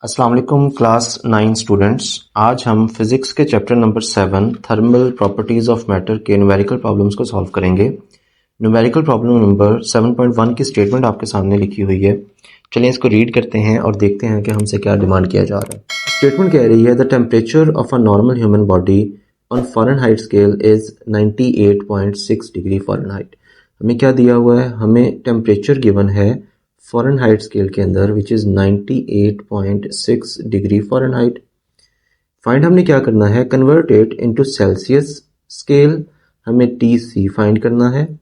अस्सलाम वालेकुम class 9 students. आज हम फिजिक्स के chapter number 7 thermal properties of matter के न्यूमेरिकल प्रॉब्लम्स को सॉल्व करेंगे। न्यूमेरिकल प्रॉब्लम नंबर 7.1 की स्टेटमेंट आपके सामने लिखी हुई है। चलिए इसको रीड करते हैं और देखते हैं कि हमसे क्या डिमांड किया जा रहा है। स्टेटमेंट कह रही है the temperature of a normal human body on Fahrenheit scale is 98.6 degree Fahrenheit. हमें क्या दिया हुआ है, हमें टेम्परेचर गिवन है फ़ारेनहाइट स्केल के अंदर which is 98.6 degree Fahrenheit. Find हमने क्या करना है, convert it into Celsius scale, हमें TC फाइंड करना है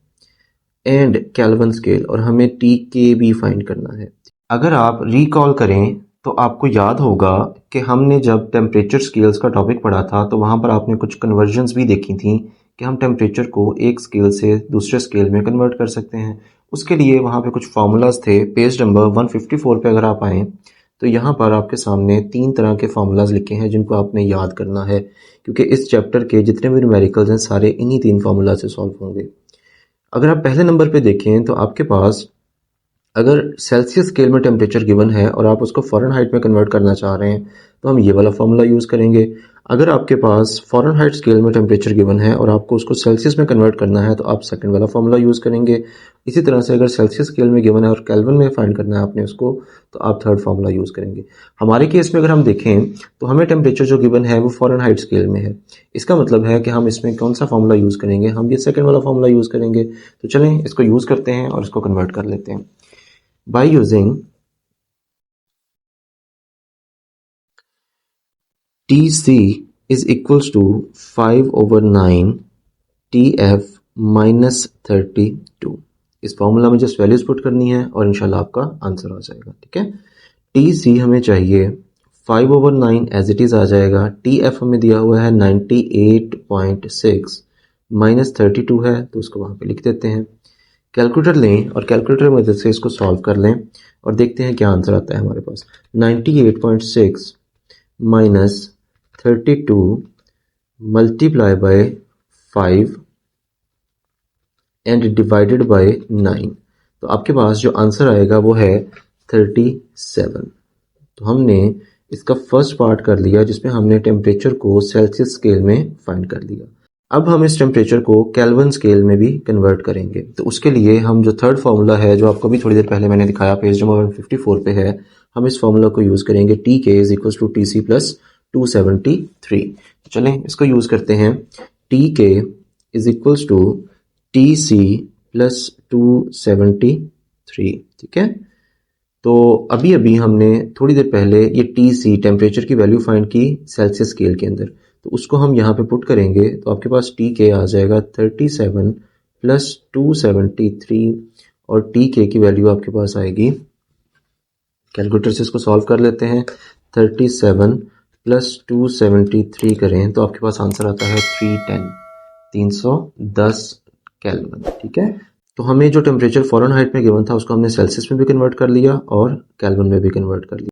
एंड केल्विन स्केल और हमें TK भी फाइंड करना है। अगर आप रिकॉल करें तो आपको याद होगा कि हमने जब टेम्परेचर स्केल्स का टॉपिक पढ़ा था तो वहाँ पर आपने कुछ कन्वर्जन्स भी देखी थी कि हम टेम्परेचर को एक स्केल से दूसरे स्केल में कन्वर्ट कर सकते हैं। उसके लिए वहाँ पे कुछ फार्मूलाज थे। पेज नंबर 154 पे अगर आप आएँ तो यहाँ पर आपके सामने 3 तरह के फार्मूलाज लिखे हैं जिनको आपने याद करना है, क्योंकि इस चैप्टर के जितने भी न्यूमेरिकल्स हैं सारे इन्हीं 3 फार्मूला से सॉल्व होंगे। अगर आप पहले नंबर पे देखें तो आपके पास अगर सेल्सियस स्केल में टेम्परेचर गिवन है और आप उसको फ़ारेनहाइट में कन्वर्ट करना चाह रहे हैं तो हम ये वाला फार्मूला यूज़ करेंगे। अगर आपके पास फ़ारेनहाइट स्केल में टेम्परेचर गिवन है और आपको उसको सेल्सियस में कन्वर्ट करना है तो आप सेकंड वाला फार्मूला यूज़ करेंगे। इसी तरह से अगर सेल्सियस स्केल में गिवन है और केल्विन में फाइंड करना है आपने उसको तो आप थर्ड फार्मूला यूज़ करेंगे। हमारे केस में अगर हम देखें तो हमें टेम्परेचर जो गिवन है वो फ़ारेनहाइट स्केल में है। इसका मतलब है कि हम इसमें कौन सा फार्मूला यूज़ करेंगे, हम ये सेकंड वाला फार्मूला यूज़ करेंगे। तो चलें इसको यूज़ करते हैं और इसको कन्वर्ट कर लेते हैं। By using TC is equals to 5/9 TF minus 32। इस फॉर्मूला में जस्ट वैल्यूज पुट करनी है और इंशाल्लाह आपका आंसर आ जाएगा। ठीक है, TC हमें चाहिए 5/9 एज इट इज़ आ जाएगा। TF हमें दिया हुआ है 98.6 माइनस 32 है तो उसको वहाँ पे लिख देते हैं। कैलकुलेटर लें और कैलकुलेटर की मदद से इसको सॉल्व कर लें और देखते हैं क्या आंसर आता है हमारे पास। 98.6 minus 32 multiply by 5 and divided by 9, तो आपके पास जो आंसर आएगा वो है 37। तो हमने इसका फर्स्ट पार्ट कर लिया जिसमें हमने टेम्परेचर को सेल्सियस स्केल में फाइंड कर लिया। अब हम इस टेम्परेचर को केल्विन स्केल में भी कन्वर्ट करेंगे। तो उसके लिए हम जो थर्ड फार्मूला है जो आपको भी थोड़ी देर पहले मैंने दिखाया पेज नंबर 154 पे है, हम इस फार्मूला को यूज़ करेंगे। TK is equal to TC plus 273। चलें इसको यूज़ करते हैं। TK is equal to TC plus 273। ठीक है, तो अभी अभी हमने थोड़ी देर पहले ये TC टेम्परेचर की वैल्यू फाइंड की सेल्सियस स्केल के अंदर, तो उसको हम यहाँ पे पुट करेंगे तो आपके पास TK आ जाएगा 37 प्लस 273 और TK की वैल्यू आपके पास आएगी, कैलकुलेटर से इसको सॉल्व कर लेते हैं। 37 प्लस 273 करें तो आपके पास आंसर आता है 310 केल्विन। ठीक है, तो हमें जो टेम्परेचर फ़ारेनहाइट में गिवन था उसको हमने सेल्सियस में भी कन्वर्ट कर लिया और केल्विन में भी कन्वर्ट कर लिया।